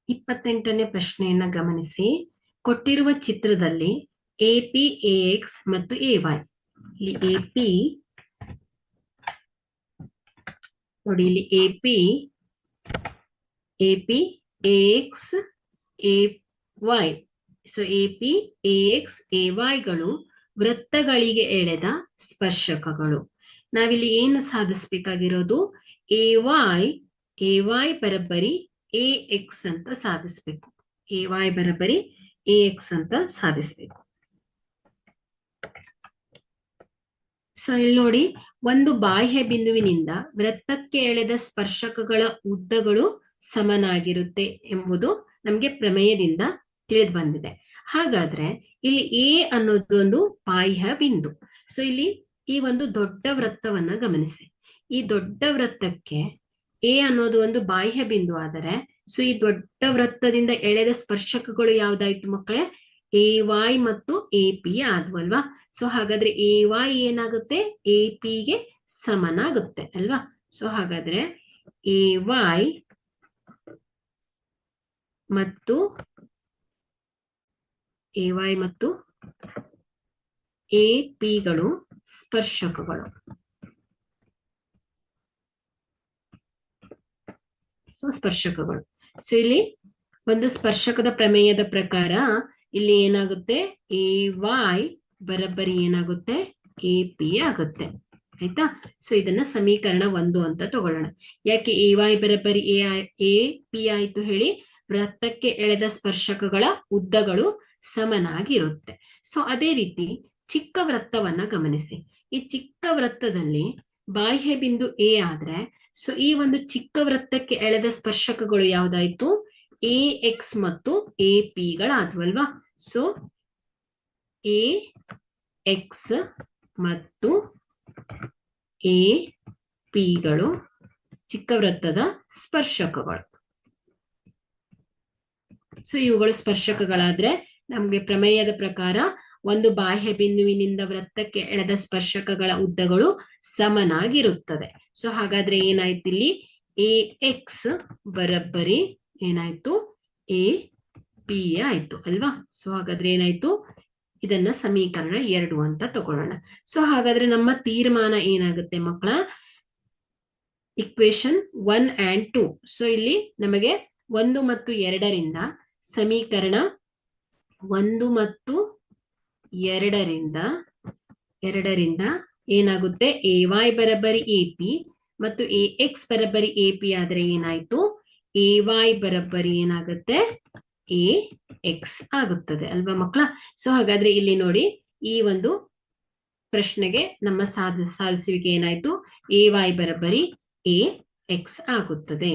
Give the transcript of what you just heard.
28ನೇ ಪ್ರಶ್ನೆಯನ್ನ ಗಮನಿಸಿ. ಕೊಟ್ಟಿರುವ ಚಿತ್ರದಲ್ಲಿ ಎಪಿ, ಎಎಕ್ಸ್ ಮತ್ತು ಎವೈ. ಇಲ್ಲಿ ಎಪಿ ನೋಡಿ, ಇಲ್ಲಿ A P, A X, A Y. So A P, A X, ಎವೈಗಳು ವೃತ್ತಗಳಿಗೆ ಎಳೆದ ಸ್ಪರ್ಶಕಗಳು. ನಾವಿಲ್ಲಿ ಏನು ಸಾಧಿಸ್ಬೇಕಾಗಿರೋದು? ಎವೈ ಬರಬ್ಬರಿ ಎಎಕ್ಸ್ ಅಂತ ಸಾಧಿಸ್ಬೇಕು. ಎವೈ ಬರಬ್ಬರಿ ಎಎಕ್ಸ್ ಅಂತ ಸಾಧಿಸ್ಬೇಕು. ಸೊ ಇಲ್ಲಿ ನೋಡಿ, ಒಂದು ಬಾಹ್ಯ ಬಿಂದುವಿನಿಂದ ವೃತ್ತಕ್ಕೆ ಎಳೆದ ಸ್ಪರ್ಶಕಗಳ ಉದ್ದಗಳು ಸಮನಾಗಿರುತ್ತೆ ಎಂಬುದು ನಮಗೆ ಪ್ರಮೇಯದಿಂದ ತಿಳಿದು ಬಂದಿದೆ. ಹಾಗಾದ್ರೆ ಇಲ್ಲಿ ಎ ಅನ್ನೋದು ಒಂದು ಬಾಹ್ಯ ಬಿಂದು. ಸೊ ಇಲ್ಲಿ ಈ ಒಂದು ದೊಡ್ಡ ವೃತ್ತವನ್ನ ಗಮನಿಸಿ. ಈ ದೊಡ್ಡ ವೃತ್ತಕ್ಕೆ ಎ ಅನ್ನೋದು ಒಂದು ಬಾಹ್ಯ ಬಿಂದು ಆದರೆ, ಸೊ ಈ ದೊಡ್ಡ ವೃತ್ತದಿಂದ ಎಳೆದ ಸ್ಪರ್ಶಕಗಳು ಯಾವ್ದಾಯ್ತು ಮಕ್ಕಳೇ? ಎವೈ ಮತ್ತು ಎಪಿ ಆದ್ವು ಅಲ್ವಾ? ಸೊ ಹಾಗಾದ್ರೆ ಎವೈ ಏನಾಗುತ್ತೆ? ಎಪಿಗೆ ಸಮನಾಗುತ್ತೆ ಅಲ್ವಾ? ಸೊ ಹಾಗಾದ್ರೆ ಎವೈ ಮತ್ತು ಎಪಿಗಳು ಸ್ಪರ್ಶಕಗಳು. ಸ್ಪರ್ಶಕಗಳು. ಸೊ ಇಲ್ಲಿ ಒಂದು ಸ್ಪರ್ಶಕದ ಪ್ರಮೇಯದ ಪ್ರಕಾರ ಇಲ್ಲಿ ಏನಾಗುತ್ತೆ? ಎವೈ ಬರಬ್ಬರಿ ಏನಾಗುತ್ತೆ? ಎಪಿ ಆಗುತ್ತೆ. ಆಯ್ತಾ? ಸೊ ಇದನ್ನ ಸಮೀಕರಣ 1 ಅಂತ ತಗೊಳ್ಳೋಣ. ಯಾಕೆ ಎವೈ ಬರಬ್ಬರಿ ಎಪಿ ಆಯ್ತು ಹೇಳಿ? ವೃತ್ತಕ್ಕೆ ಎಳೆದ ಸ್ಪರ್ಶಕಗಳ ಉದ್ದಗಳು ಸಮನಾಗಿರುತ್ತೆ. ಸೊ ಅದೇ ರೀತಿ ಚಿಕ್ಕ ವೃತ್ತವನ್ನ ಗಮನಿಸಿ. ಈ ಚಿಕ್ಕ ವೃತ್ತದಲ್ಲಿ ಬಾಹ್ಯ ಬಿಂದು ಎ ಆದ್ರೆ, ಸೊ ಈ ಒಂದು ಚಿಕ್ಕ ವೃತ್ತಕ್ಕೆ ಎಳೆದ ಸ್ಪರ್ಶಕಗಳು ಯಾವ್ದಾಯ್ತು? ಎಎಕ್ಸ್ ಮತ್ತು ಎಪಿಗಳಾದ್ವಲ್ವಾ? ಸೊ ಎಎಕ್ಸ್ ಮತ್ತು ಎಪಿಗಳು ಚಿಕ್ಕ ವೃತ್ತದ ಸ್ಪರ್ಶಕಗಳು. ಸೊ ಇವುಗಳು ಸ್ಪರ್ಶಕಗಳಾದ್ರೆ ನಮ್ಗೆ ಪ್ರಮೇಯದ ಪ್ರಕಾರ ಒಂದು ಬಾಹ್ಯ ಬಿಂದುವಿನಿಂದ ವೃತ್ತಕ್ಕೆ ಎಳೆದ ಸ್ಪರ್ಶಕಗಳ ಉದ್ದಗಳು ಸಮನಾಗಿರುತ್ತದೆ. ಸೊ ಹಾಗಾದ್ರೆ ಏನಾಯ್ತು ಇಲ್ಲಿ? ಎಎಕ್ಸ್ ಬರಬ್ಬರಿ ಏನಾಯ್ತು? ಎಪಿ ಆಯ್ತು ಅಲ್ವಾ? ಸೊ ಹಾಗಾದ್ರೆ ಏನಾಯ್ತು? ಇದನ್ನ ಸಮೀಕರಣ 2 ಅಂತ ತಗೊಳ್ಳೋಣ. ಸೊ ಹಾಗಾದ್ರೆ ನಮ್ಮ ತೀರ್ಮಾನ ಏನಾಗುತ್ತೆ ಮಕ್ಕಳ? Equation 1 and 2. ಸೊ ಇಲ್ಲಿ ನಮಗೆ 1 ಮತ್ತು 2ರಿಂದ ಸಮೀಕರಣ 1 ಮತ್ತು 2ರಿಂದ ಏನಾಗುತ್ತೆ? ಎವೈ ಬರಬ್ಬರಿ ಎಪಿ ಮತ್ತು ಎಎಕ್ಸ್ ಬರಬ್ಬರಿ ಎಪಿ ಆದ್ರೆ ಏನಾಯ್ತು? ಎವೈ ಬರಬ್ಬರಿ ಏನಾಗುತ್ತೆ? ಎಎಕ್ಸ್ ಆಗುತ್ತದೆ ಅಲ್ವಾ ಮಕ್ಕಳ? ಸೊ ಹಾಗಾದ್ರೆ ಇಲ್ಲಿ ನೋಡಿ, ಈ ಒಂದು ಪ್ರಶ್ನೆಗೆ ನಮ್ಮ ಸಾಧಿಸುವಿಕೆ ಏನಾಯ್ತು? ಎವೈ ಬರಬ್ಬರಿ ಎಎಕ್ಸ್ ಆಗುತ್ತದೆ.